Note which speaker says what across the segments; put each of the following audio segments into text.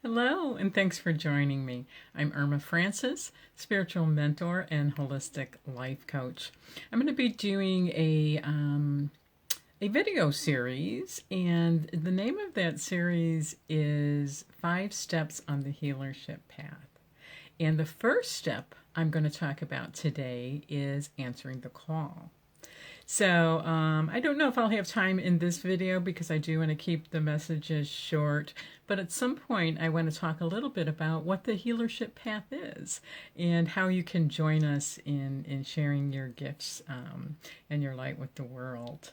Speaker 1: Hello, and thanks for joining me. I'm Irma Francis, spiritual mentor and holistic life coach. I'm going to be doing a video series, and the name of that series is 5 Steps on the Healership Path. And the first step I'm going to talk about today is answering the call. So I don't know if I'll have time in this video because I do want to keep the messages short. But at some point, I want to talk a little bit about what the Healership Path is and how you can join us in sharing your gifts and your light with the world.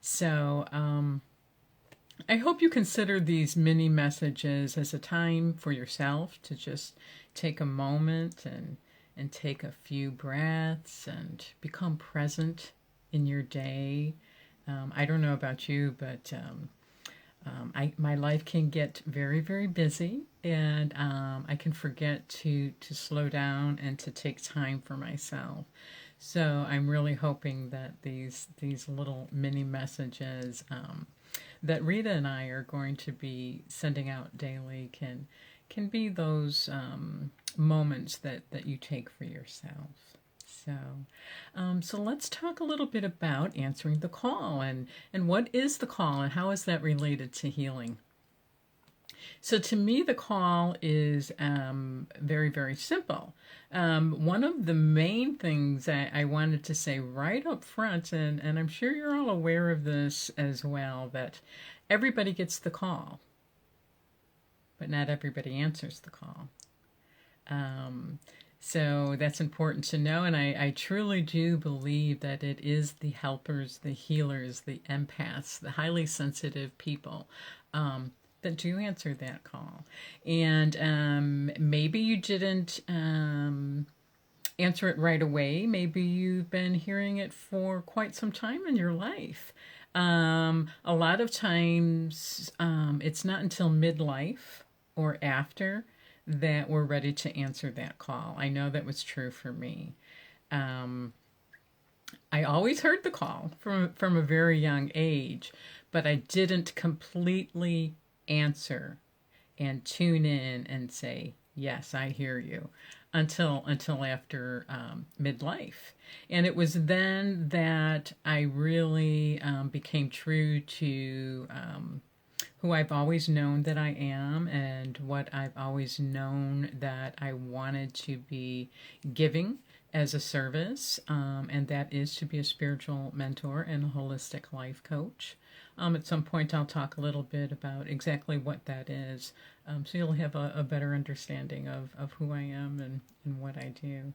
Speaker 1: So I hope you consider these mini messages as a time for yourself to just take a moment and take a few breaths and become present in your day. I don't know about you, but my life can get very, very busy, and I can forget to slow down and to take time for myself. So I'm really hoping that these little mini messages that Rita and I are going to be sending out daily can be those moments that you take for yourself. So let's talk a little bit about answering the call and what is the call and how is that related to healing. So to me, the call is very, very simple. One of the main things I wanted to say right up front, and I'm sure you're all aware of this as well, that everybody gets the call, but not everybody answers the call. So that's important to know, and I truly do believe that it is the helpers, the healers, the empaths, the highly sensitive people that do answer that call. And maybe you didn't answer it right away. Maybe you've been hearing it for quite some time in your life. A lot of times it's not until midlife or after that we're ready to answer that call. I know that was true for me. I always heard the call from a very young age, but I didn't completely answer and tune in and say, yes, I hear you, until after midlife. And it was then that I really became true to who I've always known that I am and what I've always known that I wanted to be giving as a service, and that is to be a spiritual mentor and a holistic life coach. At some point, I'll talk a little bit about exactly what that is, so you'll have a better understanding of who I am and what I do.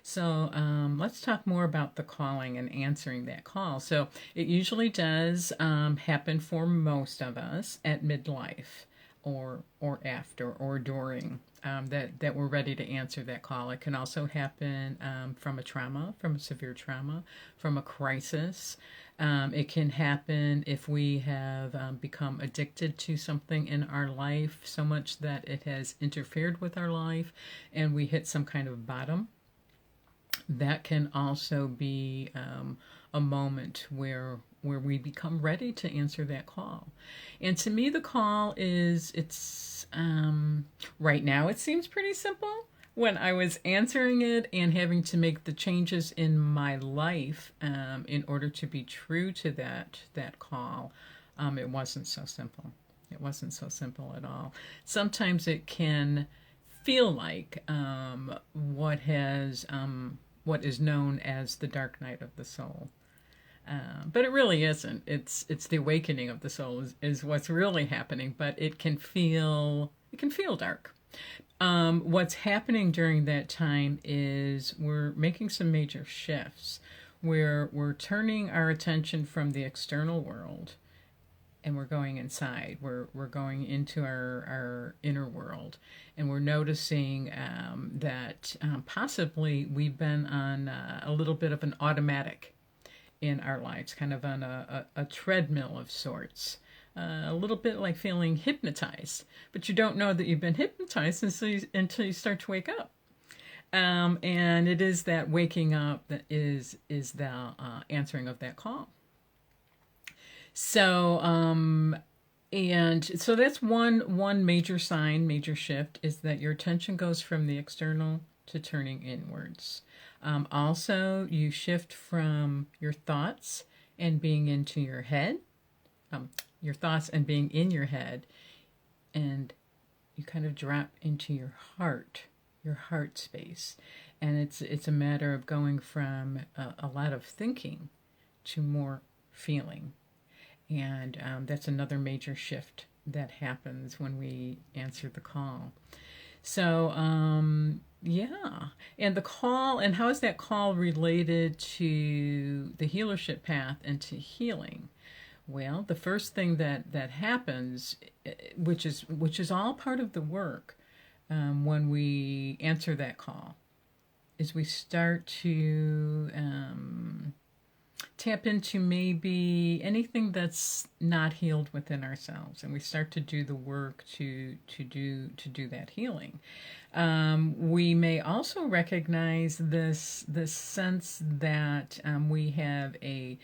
Speaker 1: So let's talk more about the calling and answering that call. So it usually does happen for most of us at midlife or after or during that we're ready to answer that call. It can also happen from a trauma, from a severe trauma, from a crisis. It can happen if we have become addicted to something in our life so much that it has interfered with our life and we hit some kind of bottom. That can also be a moment where we become ready to answer that call. And to me, the call it's right now it seems pretty simple. When I was answering it and having to make the changes in my life in order to be true to that call, it wasn't so simple. It wasn't so simple at all. Sometimes it can feel like what is known as the dark night of the soul. But it really isn't. It's the awakening of the soul is what's really happening, but it can feel dark. What's happening during that time is we're making some major shifts where we're turning our attention from the external world and we're going inside. We're going into our inner world, and we're noticing that possibly we've been on a little bit of an automatic in our lives, kind of on a treadmill of sorts. A little bit like feeling hypnotized, but you don't know that you've been hypnotized until you start to wake up. And it is that waking up that is the answering of that call. So And so that's one major sign, major shift, is that your attention goes from the external to turning inwards. Also, you shift from your thoughts and being into your head, your thoughts and being in your head, and you kind of drop into your heart space. And it's a matter of going from a lot of thinking to more feeling. And that's another major shift that happens when we answer the call. So, yeah. And the call, and how is that call related to the healership path and to healing? Well, the first thing that happens, which is all part of the work, when we answer that call, is we start to tap into maybe anything that's not healed within ourselves, and we start to do the work to do that healing. We may also recognize this sense that we have a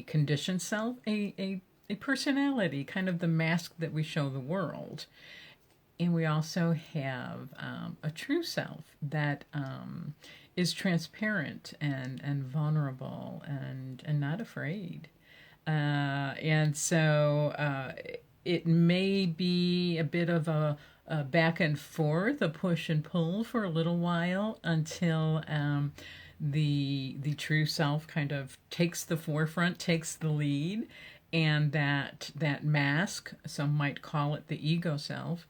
Speaker 1: conditioned self, a personality, kind of the mask that we show the world. And we also have a true self that is transparent and vulnerable and not afraid. And so it may be a bit of a back and forth, a push and pull for a little while until the true self kind of takes the forefront, takes the lead, and that mask, some might call it the ego self,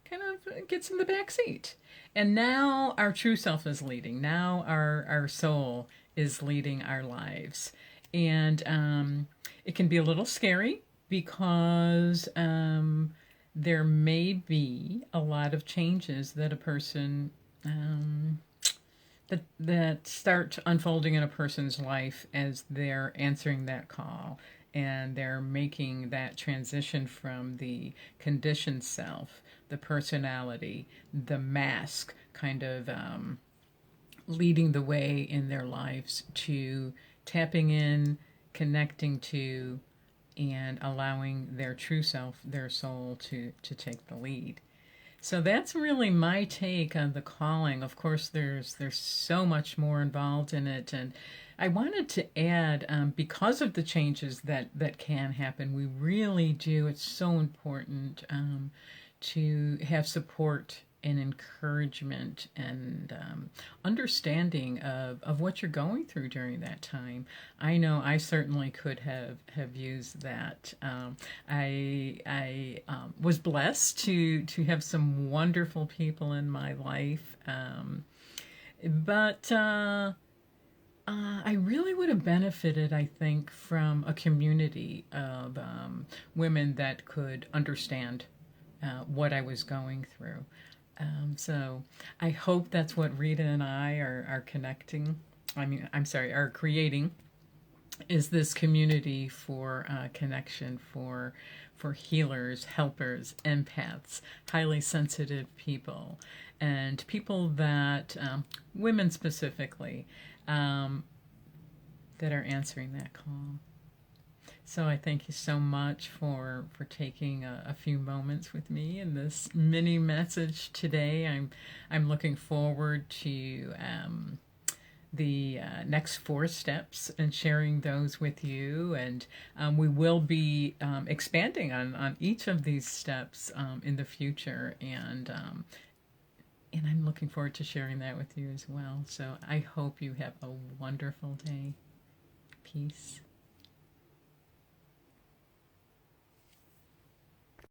Speaker 1: kind of gets in the back seat. And now our true self is leading. Now our soul is leading our lives. And it can be a little scary because there may be a lot of changes that a person that start unfolding in a person's life as they're answering that call and they're making that transition from the conditioned self, the personality, the mask, kind of leading the way in their lives to tapping in, connecting to, and allowing their true self, their soul, to take the lead. So that's really my take on the calling. Of course, there's so much more involved in it, and I wanted to add, because of the changes that can happen, we really do. It's so important to have support and encouragement and understanding of what you're going through during that time. I know I certainly could have used that. I was blessed to have some wonderful people in my life, but I really would have benefited, I think, from a community of women that could understand what I was going through. So I hope that's what Rita and I are connecting. Are creating, is this community for connection for healers, helpers, empaths, highly sensitive people, and people that women specifically that are answering that call. So I thank you so much for taking a few moments with me in this mini message today. I'm looking forward to the next 4 steps and sharing those with you. And we will be expanding on each of these steps in the future. And I'm looking forward to sharing that with you as well. So I hope you have a wonderful day. Peace.